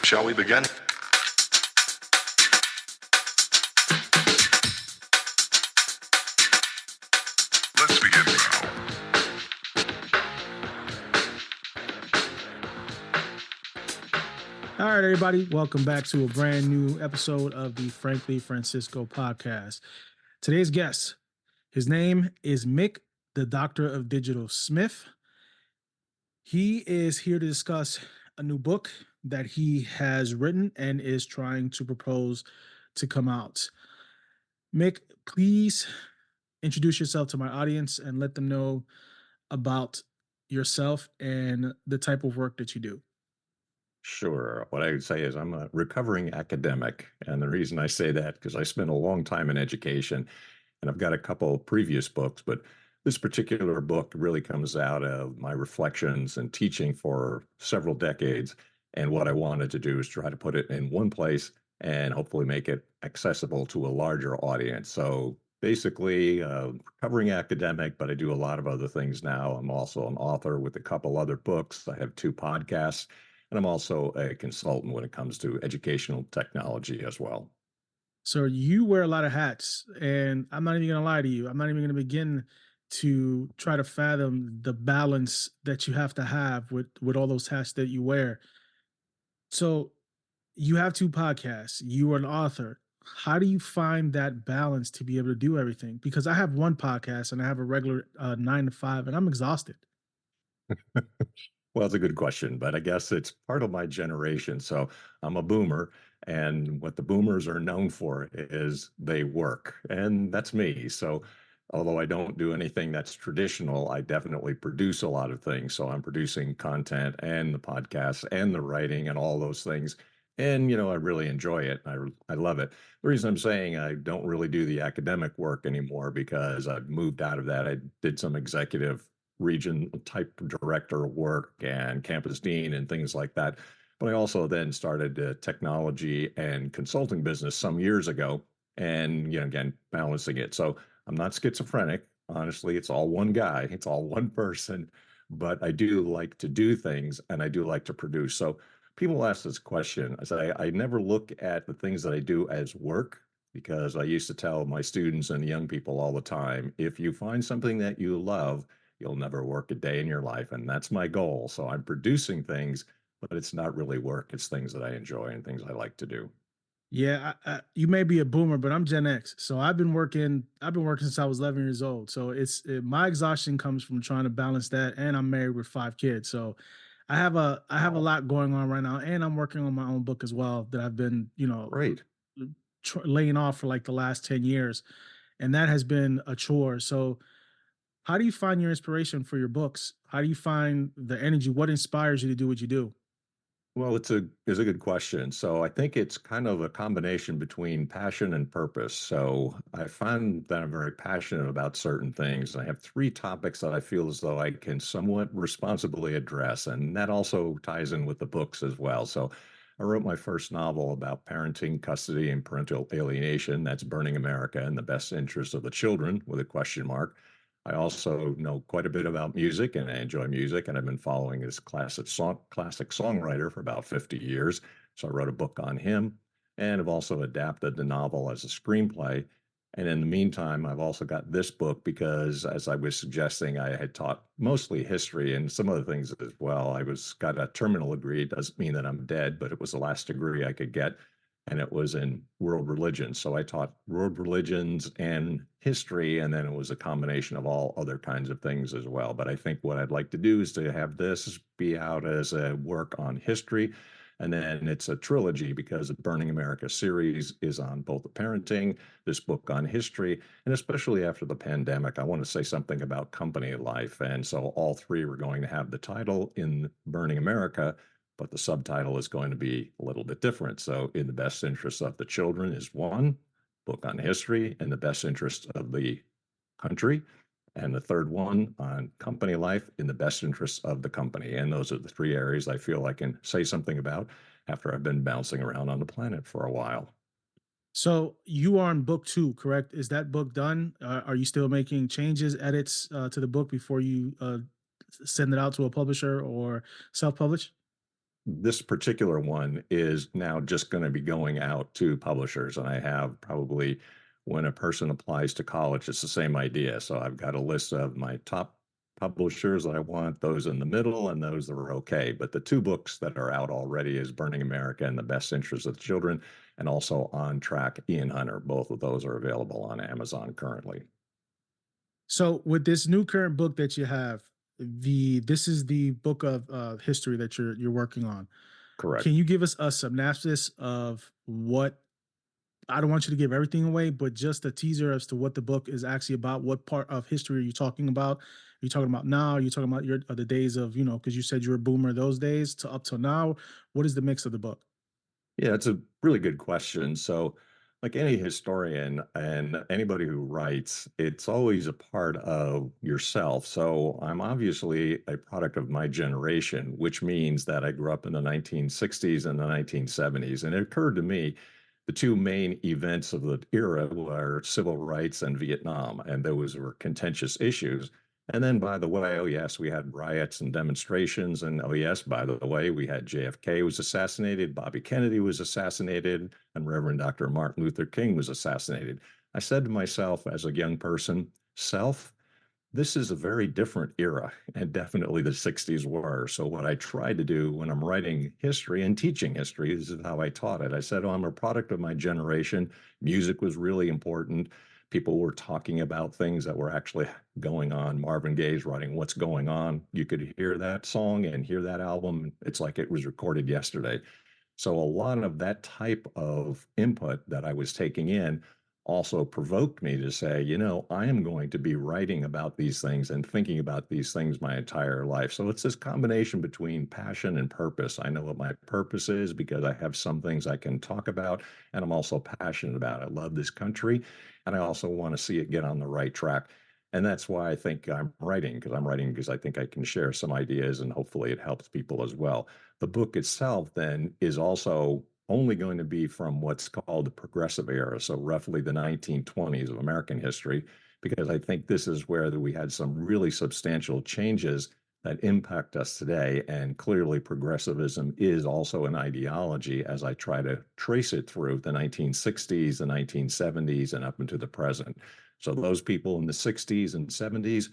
Shall we begin? Let's begin now. All right, everybody, welcome back to a brand new episode of the Frankly Francisco podcast. Today's guest, his name is Mick, the Doctor of Digital Smith. He is here to discuss a new book that he has written and is trying to propose to come out. Mick, please introduce yourself to my audience and let them know about yourself and the type of work that you do. Sure. What I would say is I'm a recovering academic. And the reason I say that, because I spent a long time in education and I've got a couple of previous books, but this particular book really comes out of my reflections and teaching for several decades. And what I wanted to do is try to put it in one place and hopefully make it accessible to a larger audience. So basically, recovering academic, but I do a lot of other things now. I'm also an author with a couple other books. I have 2 podcasts. And I'm also a consultant when it comes to educational technology as well. So you wear a lot of hats, and I'm not even gonna lie to you. I'm not even gonna begin to try to fathom the balance that you have to have with all those hats that you wear. So you have 2 podcasts. You are an author. How do you find that balance to be able to do everything? Because I have 1 podcast and I have a regular 9 to 5, and I'm exhausted. Well, it's a good question, but I guess it's part of my generation. So I'm a boomer, and what the boomers are known for is they work, and that's me. So although I don't do anything that's traditional, I definitely produce a lot of things. So I'm producing content and the podcast and the writing and all those things. And, I really enjoy it. I love it. The reason I'm saying I don't really do the academic work anymore because I've moved out of that. I did some executive region type director work and campus dean and things like that. But I also then started a technology and consulting business some years ago and, again, balancing it. So I'm not schizophrenic. Honestly, it's all one guy, it's all one person. But I do like to do things and I do like to produce. So people ask this question. I say, I never look at the things that I do as work because I used to tell my students and young people all the time if you find something that you love, you'll never work a day in your life. And that's my goal. So I'm producing things, but it's not really work. It's things that I enjoy and things I like to do. Yeah, you may be a boomer, but I'm Gen X. So I've been working. I've been working since I was 11 years old. So my exhaustion comes from trying to balance that, and I'm married with 5 kids. So I have a Wow. lot going on right now, and I'm working on my own book as well that I've been Great. laying off for like the last 10 years, and that has been a chore. So how do you find your inspiration for your books? How do you find the energy? What inspires you to do what you do? Well, it's a good question. So I think it's kind of a combination between passion and purpose. So I find that I'm very passionate about certain things. I have 3 topics that I feel as though I can somewhat responsibly address, and that also ties in with the books as well. So I wrote my first novel about parenting, custody, and parental alienation. That's Burning America in the Best Interest of the Children with a question mark. I also know quite a bit about music and I enjoy music, and I've been following this classic songwriter for about 50 years. So I wrote a book on him and have also adapted the novel as a screenplay. And in the meantime, I've also got this book because, as I was suggesting, I had taught mostly history and some other things as well. I was got a terminal degree. It doesn't mean that I'm dead, but it was the last degree I could get, and it was in world religions. So I taught world religions and history, and then it was a combination of all other kinds of things as well. But I think what I'd like to do is to have this be out as a work on history. And then it's a trilogy because the Burning America series is on both the parenting, this book on history, and especially after the pandemic, I want to say something about company life. And so all 3 were going to have the title in Burning America, but the subtitle is going to be a little bit different. So, in the best interest of the children is one book on history, in the best interest of the country, and the third one on company life in the best interest of the company. And those are the 3 areas I feel I can say something about after I've been bouncing around on the planet for a while. So you are on book 2, correct? Is that book done? Are you still making changes, edits to the book before you send it out to a publisher or self-publish? this particular one is now just going to be going out to publishers. And I have probably when a person applies to college, it's the same idea. So I've got a list of my top publishers that I want, those in the middle, and those that are okay. But the two books that are out already is Burning America and The Best Interest of the Children, and also On Track, Ian Hunter. Both of those are available on Amazon currently. So with this new current book that you have, this is the book of history that you're working on. Can Correct. you give us a synopsis of what, I don't want you to give everything away, but just a teaser as to what the book is actually about? What part of history are you talking about? Are you talking about now? Are you talking about the days of, because you said you were a boomer those days to up till now? What is the mix of the book? Yeah, it's a really good question. So, like any historian and anybody who writes, it's always a part of yourself. So, I'm obviously a product of my generation, which means that I grew up in the 1960s and the 1970s. And it occurred to me the two main events of the era were civil rights and Vietnam, and those were contentious issues. And then, by the way, oh, yes, we had riots and demonstrations. And oh, yes, by the way, we had JFK was assassinated, Bobby Kennedy was assassinated, and Reverend Dr. Martin Luther King was assassinated. I said to myself as a young person, self, this is a very different era, and definitely the 60s were. So, what I try to do when I'm writing history and teaching history, this is how I taught it. I said, oh, I'm a product of my generation. Music was really important. People were talking about things that were actually going on. Marvin Gaye's writing What's Going On. You could hear that song and hear that album. It's like it was recorded yesterday. So, a lot of that type of input that I was taking in also provoked me to say, I am going to be writing about these things and thinking about these things my entire life. So it's this combination between passion and purpose. I know what my purpose is because I have some things I can talk about, and I'm also passionate about it. I love this country, and I also want to see it get on the right track. And that's why I think I'm writing, because I'm writing because I think I can share some ideas and hopefully it helps people as well. The book itself then is also only going to be from what's called the progressive era, so roughly the 1920s of American history, because I think this is where we had some really substantial changes that impact us today. And clearly, progressivism is also an ideology as I try to trace it through the 1960s, the 1970s, and up into the present. So, those people in the 60s and 70s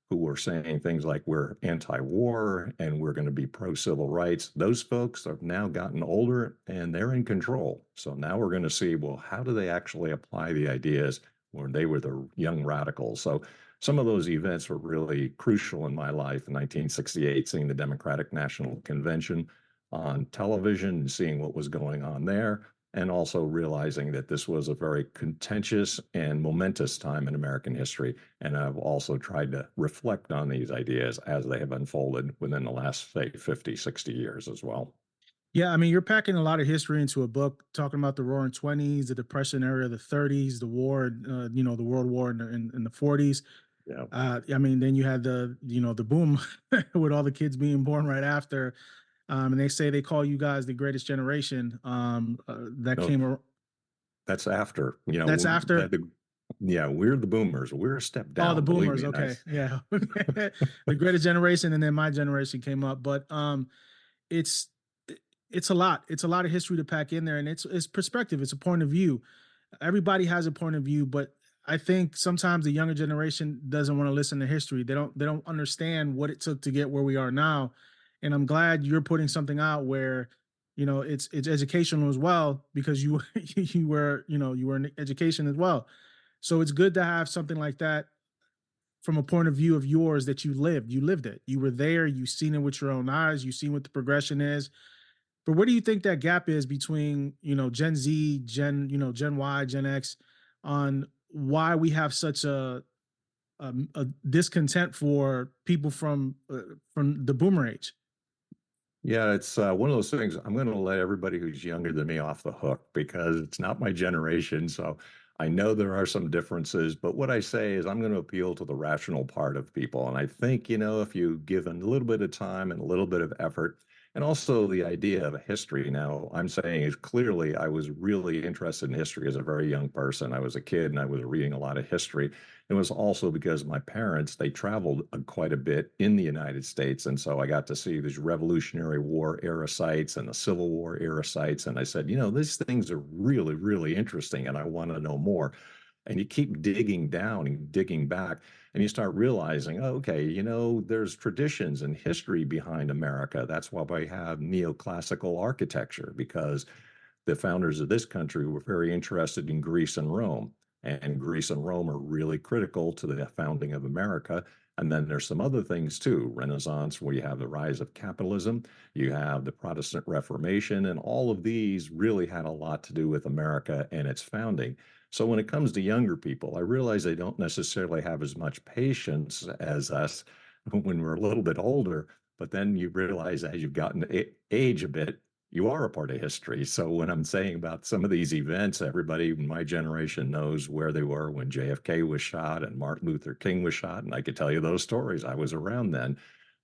who were saying things like we're anti-war and we're going to be pro-civil rights, those folks have now gotten older and they're in control. So now we're going to see, well, how do they actually apply the ideas when they were the young radicals? So some of those events were really crucial in my life. In 1968, seeing the Democratic National Convention on television and seeing what was going on there, and also realizing that this was a very contentious and momentous time in American history. And I've also tried to reflect on these ideas as they have unfolded within the last, say, 50, 60 years as well. Yeah, I mean, you're packing a lot of history into a book, talking about the Roaring Twenties, the Depression era, the '30s, the war, the World War in the '40s. Yeah. I mean, then you had the boom with all the kids being born right after. And they say they call you guys the greatest generation. That No, came. that's after, That's after. yeah, we're the boomers. We're a step Oh, the down, believe boomers. me. Okay, yeah, the greatest generation, and then my generation came up. But it's it's a lot. It's a lot of history to pack in there, and it's perspective. It's a point of view. Everybody has a point of view, but I think sometimes the younger generation doesn't want to listen to history. They don't understand what it took to get where we are now. And I'm glad you're putting something out where it's educational as well, because you you were in education as well. So it's good to have something like that from a point of view of yours that you lived it, you were there, you seen it with your own eyes, you seen what the progression is. But where do you think that gap is between, Gen Z, Gen Y, Gen X, on why we have such a discontent for people from the boomer age? Yeah, it's one of those things. I'm going to let everybody who's younger than me off the hook because it's not my generation. So I know there are some differences, but what I say is I'm going to appeal to the rational part of people. And I think, if you give a little bit of time and a little bit of effort, And also the idea of history. Now, I'm saying is clearly I was really interested in history as a very young person. I was a kid and I was reading a lot of history. It was also because my parents, they traveled quite a bit in the United States. And so I got to see these Revolutionary War era sites and the Civil War era sites. And I said, these things are really, really interesting and I want to know more. And you keep digging down and digging back, and you start realizing, oh, okay, there's traditions and history behind America. That's why we have neoclassical architecture, because the founders of this country were very interested in Greece and Rome. And Greece and Rome are really critical to the founding of America. And then there's some other things too. Renaissance, where you have the rise of capitalism, you have the Protestant Reformation, and all of these really had a lot to do with America and its founding. So when it comes to younger people, I realize they don't necessarily have as much patience as us when we're a little bit older. But then you realize as you've gotten age a bit, you are a part of history. So when I'm saying about some of these events, everybody in my generation knows where they were when JFK was shot and Martin Luther King was shot. And I could tell you those stories. I was around then.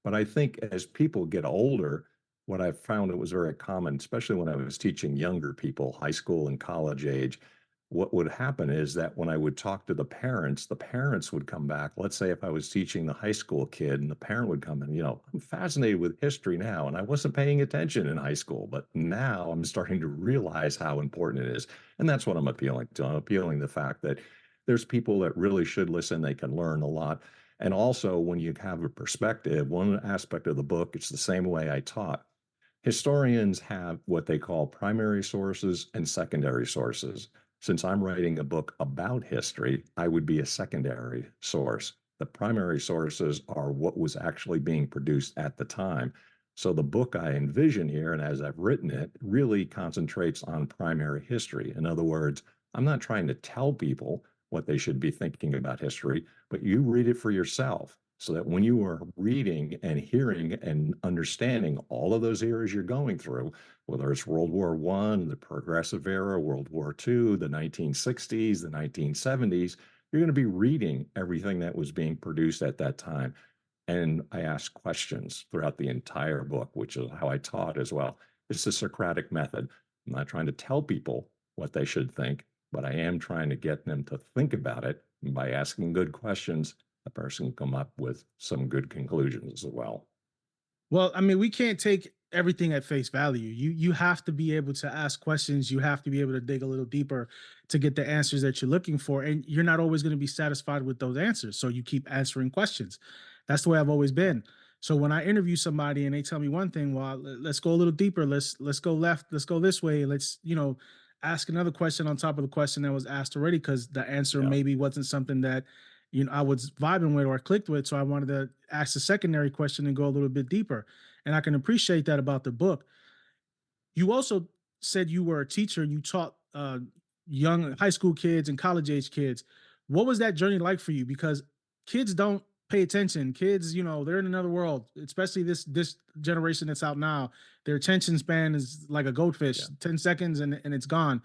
But I think as people get older, what I've found it was very common, especially when I was teaching younger people, high school and college age, what would happen is that when I would talk to the parents would come back. Let's say if I was teaching the high school kid and the parent would come in, I'm fascinated with history now, and I wasn't paying attention in high school, but now I'm starting to realize how important it is. And that's what I'm appealing to. I'm appealing the fact that there's people that really should listen. They can learn a lot. And also, when you have a perspective, one aspect of the book, it's the same way I taught. Historians have what they call primary sources and secondary sources. Since I'm writing a book about history, I would be a secondary source. The primary sources are what was actually being produced at the time. So the book I envision here, and as I've written it, really concentrates on primary history. In other words, I'm not trying to tell people what they should be thinking about history, but you read it for yourself so that when you are reading and hearing and understanding all of those eras you're going through, whether it's World War I, the Progressive Era, World War II, the 1960s, the 1970s, you're going to be reading everything that was being produced at that time. And I ask questions throughout the entire book, which is how I taught as well. It's the Socratic method. I'm not trying to tell people what they should think, but I am trying to get them to think about it. And by asking good questions, a person can come up with some good conclusions as well. Well, I mean, we can't take everything at face value. You have to be able to ask questions. You have to be able to dig a little deeper to get the answers that you're looking for. And you're not always going to be satisfied with those answers. So you keep answering questions. That's the way I've always been. So when I interview somebody and they tell me one thing, well, let's go a little deeper. Let's go left. Let's go this way. Let's, ask another question on top of the question that was asked already, because the answer Yeah. maybe wasn't something that I was vibing with or clicked with. So I wanted to ask a secondary question and go a little bit deeper. And I can appreciate that about the book. You also said you were a teacher and you taught young high school kids and college age kids. What was that journey like for you? Because kids don't pay attention. Kids, they're in another world, especially this generation that's out now. Their attention span is like a goldfish, Yeah. 10 seconds and it's gone.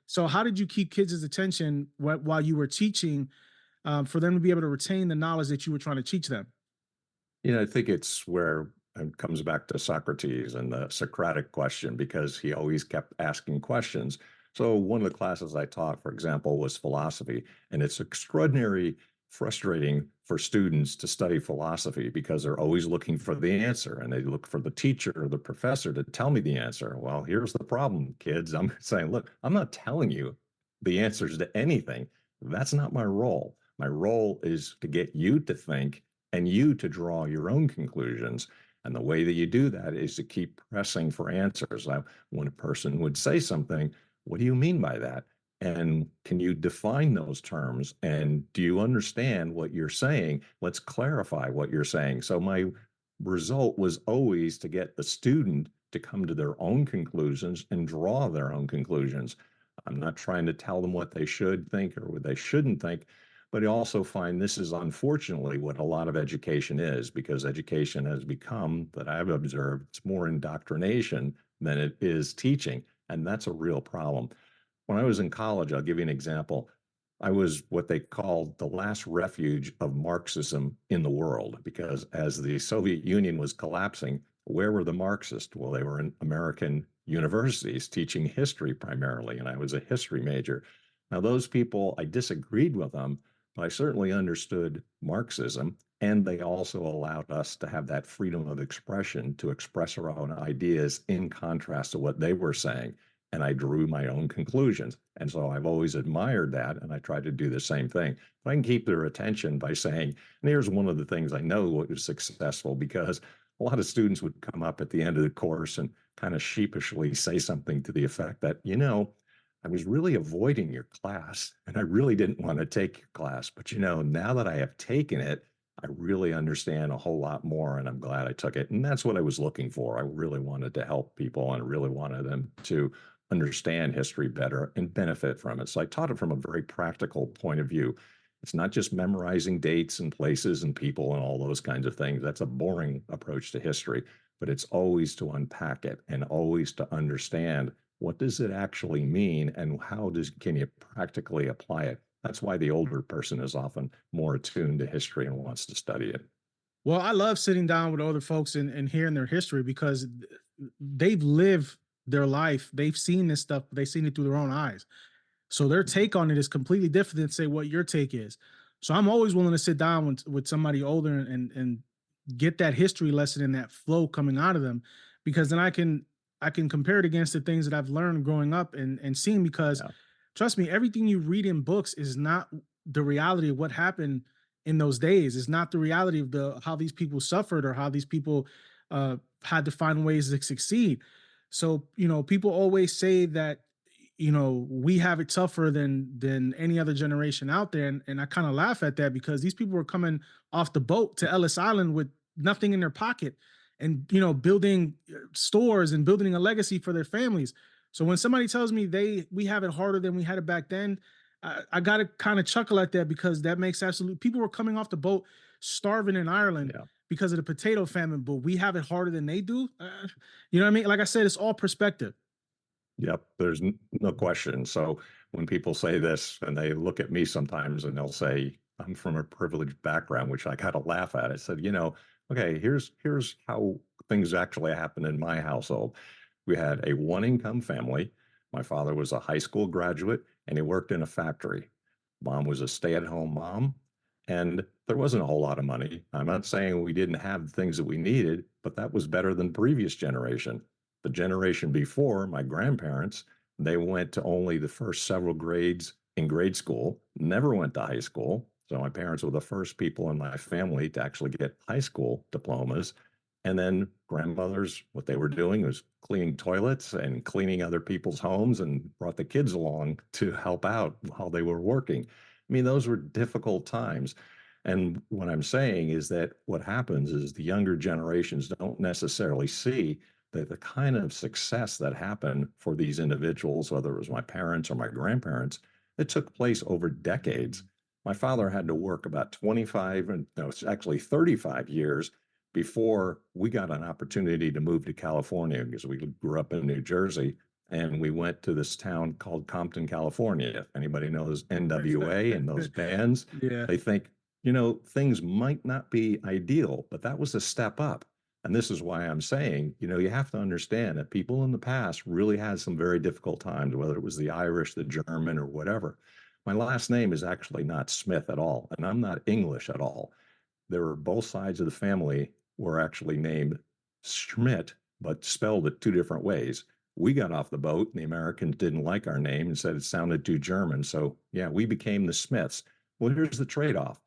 So how did you keep kids' attention while you were teaching, for them to be able to retain the knowledge that you were trying to teach them? I think it's where it comes back to Socrates and the Socratic question, because he always kept asking questions. So one of the classes I taught, for example, was philosophy, and it's extraordinary frustrating for students to study philosophy because they're always looking for the answer and they look for the teacher or the professor to tell me the answer. Well, here's the problem, kids. I'm saying, look, I'm not telling you the answers to anything. That's not my role. My role is to get you to think and you to draw your own conclusions. And the way that you do that is to keep pressing for answers. When a person would say something, what do you mean by that? And can you define those terms? And do you understand what you're saying? Let's clarify what you're saying. So my result was always to get the student to come to their own conclusions and draw their own conclusions. I'm not trying to tell them what they should think or what they shouldn't think, but I also find this is unfortunately what a lot of education is, because education has become, that I've observed, it's more indoctrination than it is teaching. And that's a real problem. When I was in college, I'll give you an example. I was what they called the last refuge of Marxism in the world, because as the Soviet Union was collapsing, Where were the Marxists? Well, they were in American universities teaching history primarily, and I was a history major. Now, those people, I disagreed with them, but I certainly understood Marxism, and they also allowed us to have that freedom of expression to express our own ideas in contrast to what they were saying. And I drew my own conclusions. And so I've always admired that, and I try to do the same thing. But I can keep their attention by saying, and here's one of the things I know was successful, because a lot of students would come up at the end of the course and kind of sheepishly say something to the effect that, I was really avoiding your class and I really didn't want to take your class. But, now that I have taken it, I really understand a whole lot more and I'm glad I took it. And that's what I was looking for. I really wanted to help people and really wanted them to understand history better and benefit from it. So I taught it from a very practical point of view. It's not just memorizing dates and places and people and all those kinds of things. That's a boring approach to history, but it's always to unpack it and always to understand what does it actually mean and can you practically apply it. That's why the older person is often more attuned to history and wants to study it. Well, I love sitting down with older folks and hearing their history because they've lived their life. They've seen this stuff. They've seen it through their own eyes. So their take on it is completely different than say what your take is. So I'm always willing to sit down with somebody older and get that history lesson and that flow coming out of them, because then I can compare it against the things that I've learned growing up and seen. Because Yeah. trust me, everything you read in books is not the reality of what happened in those days. It's not the reality of how these people suffered or how these people had to find ways to succeed. So people always say that we have it tougher than any other generation out there, and I kind of laugh at that because these people were coming off the boat to Ellis Island with nothing in their pocket, and building stores and building a legacy for their families. So when somebody tells me we have it harder than we had it back then, I gotta kind of chuckle at that, because that makes absolute people were coming off the boat starving in Ireland Yeah. because of the potato famine, but we have it harder than they do. You know what I mean? Like I said, it's all perspective. Yep, there's no question. So when people say this and they look at me sometimes and they'll say, I'm from a privileged background, which I kind of laugh at. I said, okay, here's how things actually happen in my household. We had a one income family. My father was a high school graduate and he worked in a factory. Mom was a stay-at-home mom, and there wasn't a whole lot of money. I'm not saying we didn't have things that we needed, but that was better than previous generation. The generation before, my grandparents, they went to only the first several grades in grade school, never went to high school. So my parents were the first people in my family to actually get high school diplomas. And then grandmothers, what they were doing was cleaning toilets and cleaning other people's homes and brought the kids along to help out while they were working. I mean, those were difficult times. And what I'm saying is that what happens is the younger generations don't necessarily see that the kind of success that happened for these individuals, whether it was my parents or my grandparents, it took place over decades. My father had to work about 25, and no, it's actually 35 years before we got an opportunity to move to California, because we grew up in New Jersey and we went to this town called Compton, California. If anybody knows NWA and those bands, Yeah. they think, things might not be ideal, but that was a step up. And this is why I'm saying, you have to understand that people in the past really had some very difficult times, whether it was the Irish, the German, or whatever. My last name is actually not Smith at all, and I'm not English at all. There were both sides of the family were actually named Schmidt, but spelled it two different ways. We got off the boat, and the Americans didn't like our name and said it sounded too German. So, yeah, we became the Smiths. Well, here's the trade off.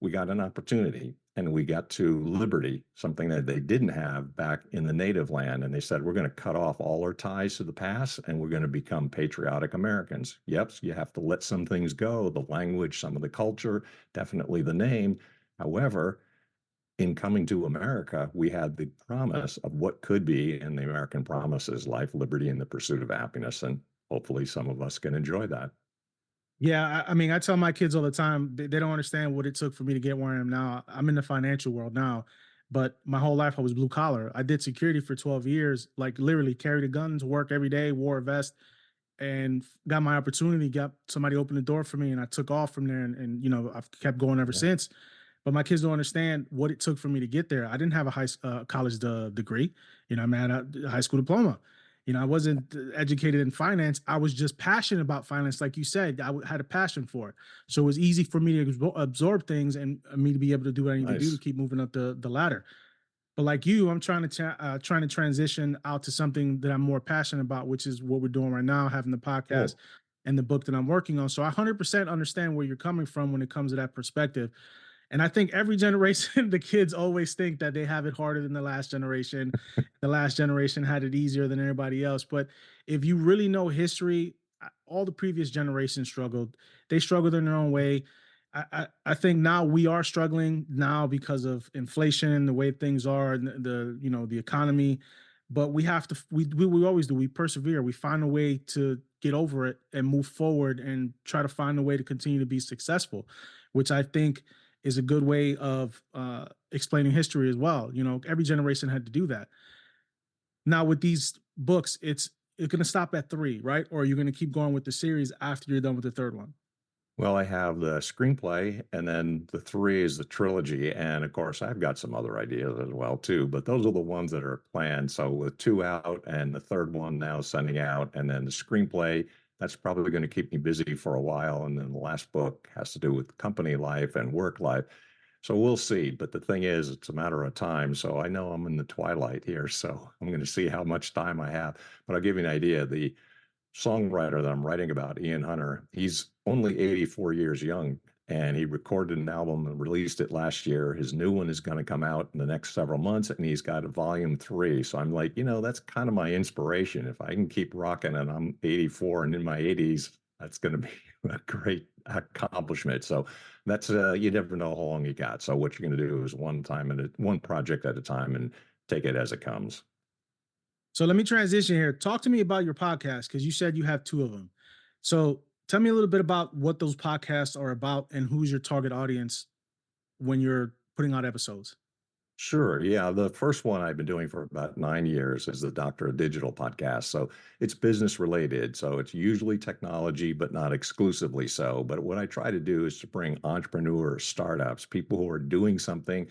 We got an opportunity and we got to liberty, something that they didn't have back in the native land. And they said, we're going to cut off all our ties to the past and we're going to become patriotic Americans. Yep, you have to let some things go, the language, some of the culture, definitely the name. However, in coming to America, we had the promise of what could be, and the American promise is life, liberty, and the pursuit of happiness. And hopefully some of us can enjoy that. Yeah, I mean, I tell my kids all the time, they don't understand what it took for me to get where I am now. I'm in the financial world now, but my whole life I was blue collar. I did security for 12 years, like literally carried a gun to work every day, wore a vest, and got my opportunity, got somebody opened the door for me, and I took off from there, and I've kept going ever Yeah. since. but my kids don't understand what it took for me to get there. I didn't have a college degree. I had a high school diploma. I wasn't educated in finance. I was just passionate about finance. Like you said, had a passion for it. So it was easy for me to absorb things and me to be able to do what I need to do to Nice. keep moving up the ladder. But like you, I'm trying to transition out to something that I'm more passionate about, which is what we're doing right now, having the podcast Cool. and the book that I'm working on. So I 100% understand where you're coming from when it comes to that perspective. And I think every generation, the kids always think that they have it harder than the last generation. The last generation had it easier than everybody else. But if you really know history, all the previous generations struggled. They struggled in their own way. I think now we are struggling now because of inflation and the way things are, and the economy. But we have to we always do. We persevere. We find a way to get over it and move forward and try to find a way to continue to be successful, which I think is a good way of explaining history as well. Every generation had to do that. Now with these books, it's going to stop at 3, right? Or you're going to keep going with the series after you're done with the third one. Well, I have the screenplay, and then the 3 is the trilogy, and of course, I've got some other ideas as well too, but those are the ones that are planned. So with 2 out and the third one now sending out, and then the screenplay, that's probably going to keep me busy for a while. And then the last book has to do with company life and work life. So we'll see. But the thing is, it's a matter of time. So I know I'm in the twilight here, so I'm going to see how much time I have. But I'll give you an idea. The songwriter that I'm writing about, Ian Hunter, he's only 84 years young, and he recorded an album and released it last year. His new one is going to come out in the next several months, and he's got a volume 3. So I'm like, that's kind of my inspiration. If I can keep rocking and I'm 84 and in my 80s, that's going to be a great accomplishment. So that's you never know how long you got. So what you're going to do is one project at a time and take it as it comes. So let me transition here. Talk to me about your podcast, because you said you have 2 of them. So tell me a little bit about what those podcasts are about and who's your target audience when you're putting out episodes. Sure. Yeah. The first one I've been doing for about 9 years is the Doctor of Digital podcast. So it's business related. So it's usually technology, but not exclusively so. But what I try to do is to bring entrepreneurs, startups, people who are doing something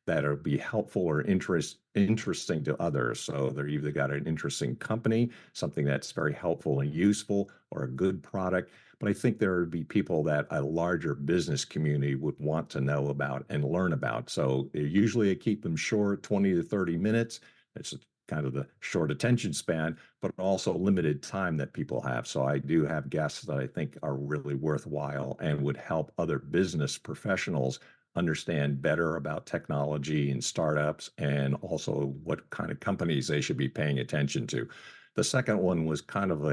that'll be helpful or interesting to others. So they're either got an interesting company, something that's very helpful and useful, or a good product. But I think there would be people that a larger business community would want to know about and learn about. So usually I keep them short, 20 to 30 minutes. It's kind of the short attention span, but also limited time that people have. So I do have guests that I think are really worthwhile and would help other business professionals understand better about technology and startups, and also what kind of companies they should be paying attention to. The second one was kind of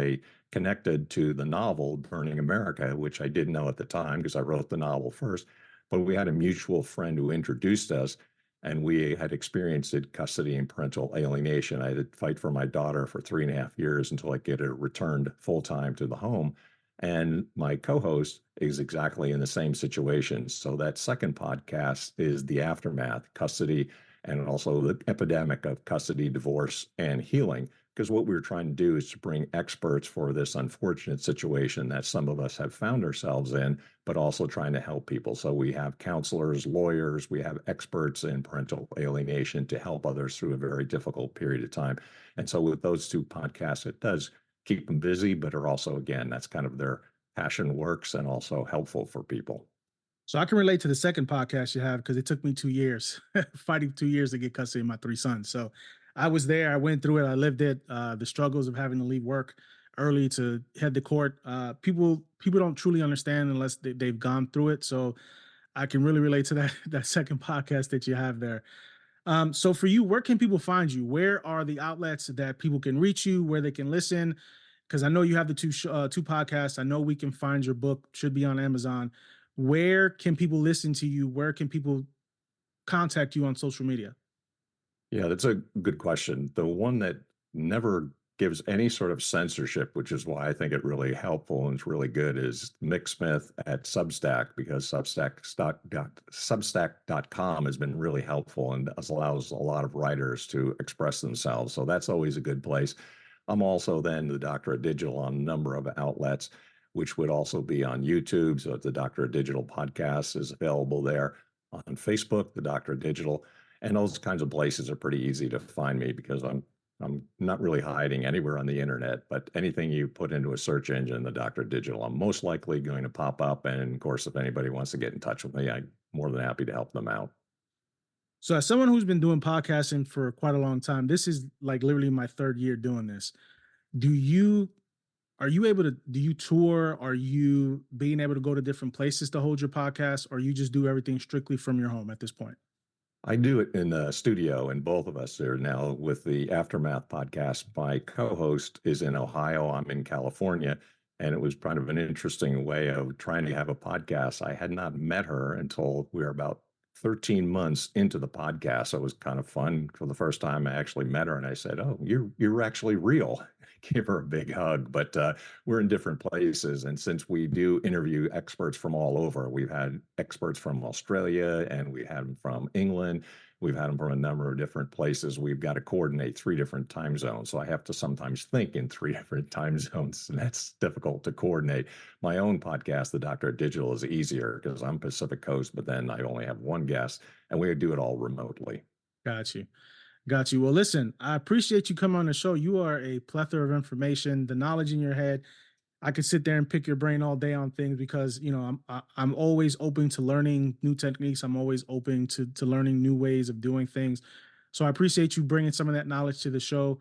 connected to the novel Burning America, which I didn't know at the time because I wrote the novel first. But we had a mutual friend who introduced us, and we had experienced custody and parental alienation. I had to fight for my daughter for 3.5 years until I get her returned full time to the home. And my co host is exactly in the same situation. So that second podcast is the aftermath, custody, and also the epidemic of custody, divorce, and healing. Because what we're trying to do is to bring experts for this unfortunate situation that some of us have found ourselves in, but also trying to help people. So we have counselors, lawyers, we have experts in parental alienation to help others through a very difficult period of time. And so with those 2 podcasts, it does keep them busy, but are also, again, that's kind of their passion works and also helpful for people. So I can relate to the second podcast you have, because it took me 2 years, fighting 2 years to get custody of my 3 sons. So I was there. I went through it. I lived it. The struggles of having to leave work early to head to court. People don't truly understand unless they've gone through it. So I can really relate to that second podcast that you have there. So for you, where can people find you? Where are the outlets that people can reach you, where they can listen? Because I know you have the 2 podcasts. I know we can find your book, should be on Amazon. Where can people listen to you? Where can people contact you on social media? Yeah, that's a good question. The one that never gives any sort of censorship, which is why I think it really helpful and it's really good, is Mick Smith at Substack, because Substack.com has been really helpful and allows a lot of writers to express themselves. So that's always a good place. I'm also then the Doctor of Digital on a number of outlets, which would also be on YouTube. So the Doctor of Digital podcast is available there. on Facebook, the Doctor of Digital, and those kinds of places are pretty easy to find me because I'm not really hiding anywhere on the internet, but anything you put into a search engine, the Doctor of Digital, I'm most likely going to pop up. And of course, if anybody wants to get in touch with me, I'm more than happy to help them out. So, as someone who's been doing podcasting for quite a long time, this is like literally my third year doing this. Do you Are you able to do you tour? Are you being able to go to different places to hold your podcast, or you just do everything strictly from your home at this point? I do it in the studio, and both of us are now with the Aftermath podcast. My co host is in Ohio, I'm in California. And it was kind of an interesting way of trying to have a podcast. I had not met her until we were about 13 months into the podcast. So it was kind of fun. For the first time, I actually met her and I said, "Oh, you're actually real." Give her a big hug. But we're in different places. And since we do interview experts from all over, we've had experts from Australia and we had them from England. We've had them from a number of different places. We've got to coordinate 3 different time zones. So I have to sometimes think in 3 different time zones, and that's difficult to coordinate. My own podcast, The Doctor of Digital, is easier because I'm Pacific Coast, but then I only have one guest, and we do it all remotely. Got you. Got you. Well, listen, I appreciate you coming on the show. You are a plethora of information, the knowledge in your head. I could sit there and pick your brain all day on things because I'm always open to learning new techniques. I'm always open to learning new ways of doing things. So I appreciate you bringing some of that knowledge to the show.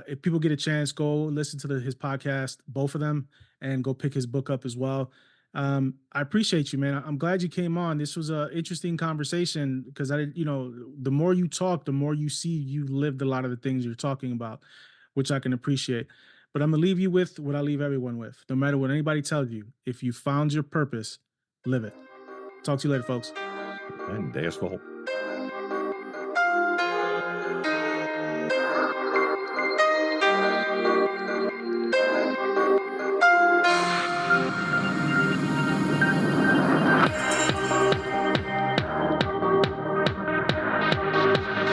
If people get a chance, go listen to his podcast, both of them, and go pick his book up as well. I appreciate you, man. I'm glad you came on. This was an interesting conversation because the more you talk, the more you see you lived a lot of the things you're talking about, which I can appreciate. But I'm gonna leave you with what I leave everyone with. No matter what anybody tells you, if you found your purpose, live it. Talk to you later, folks. And Deus Vult.